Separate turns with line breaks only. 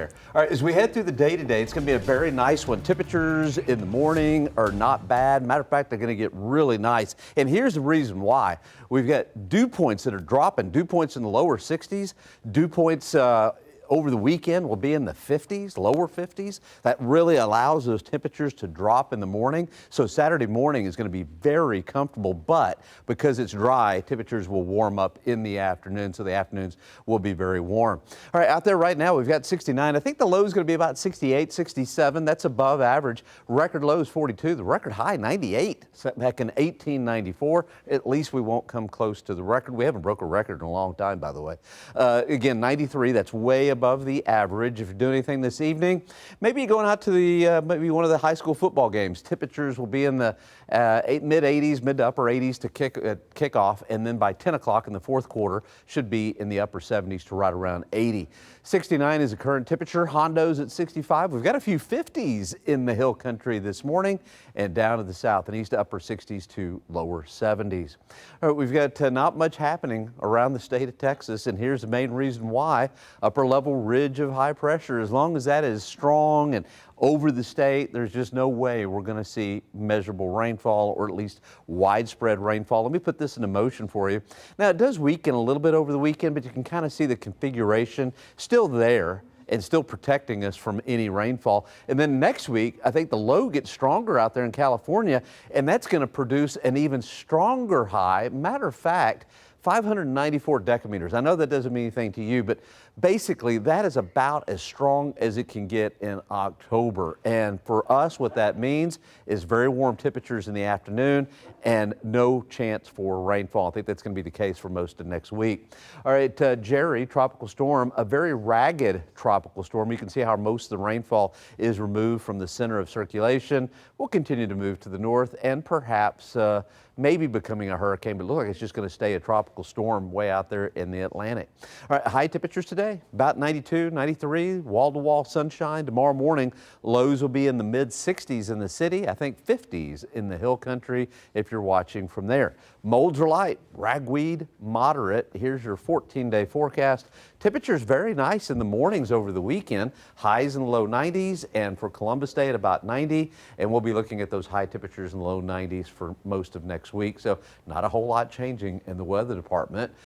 All right, as we head through the day today, it's going to be a very nice one. Temperatures in the morning are not bad. Matter of fact, they're going to get really nice. And here's the reason why. We've got dew points that are dropping, dew points in the lower 60s, dew points over the weekend will be in the 50s, lower 50s. That really allows those temperatures to drop in the morning. So Saturday morning is going to be very comfortable, but because it's dry, temperatures will warm up in the afternoon, so the afternoons will be very warm. All right, out there right now, we've got 69. I think the low is going to be about 68, 67. That's above average. Record low is 42. The record high, 98. Set back in 1894. At least we won't come close to the record. We haven't broke a record in a long time, by the way. Again, 93. That's way above the average. If you're doing anything this evening, maybe you're going out to the maybe one of the high school football games. Temperatures will be in the mid 80s, mid to upper 80s to kick off, and then by 10 o'clock in the fourth quarter should be in the upper 70s to right around 80. 69 is the current temperature. Hondo's at 65. We've got a few 50s in the hill country this morning, and down to the south and east to upper 60s to lower 70s. All right, we've got not much happening around the state of Texas, and here's the main reason why. Upper level ridge of high pressure. As long as that is strong and over the state, there's just no way we're going to see measurable rainfall, or at least widespread rainfall. Let me put this into motion for you. Now, it does weaken a little bit over the weekend, but you can kind of see the configuration still there and still protecting us from any rainfall. And then next week, I think the low gets stronger out there in California, and that's going to produce an even stronger high. Matter of fact, 594 decameters. I know that doesn't mean anything to you, but basically that is about as strong as it can get in October. And for us, what that means is very warm temperatures in the afternoon and no chance for rainfall. I think that's going to be the case for most of next week. All right, Jerry, tropical storm, a very ragged tropical storm. You can see how most of the rainfall is removed from the center of circulation. We'll continue to move to the north and perhaps maybe becoming a hurricane, but it looks like it's just going to stay a tropical storm way out there in the Atlantic. All right, high temperatures today, about 92, 93, wall-to-wall sunshine. Tomorrow morning, lows will be in the mid-60s in the city, I think 50s in the hill country if you're watching from there. Molds are light, ragweed moderate. Here's your 14-day forecast. Temperatures very nice in the mornings over the weekend, highs in the low 90s, and for Columbus Day at about 90, and we'll be looking at those high temperatures in the low 90s for most of next week. So not a whole lot changing in the weather department.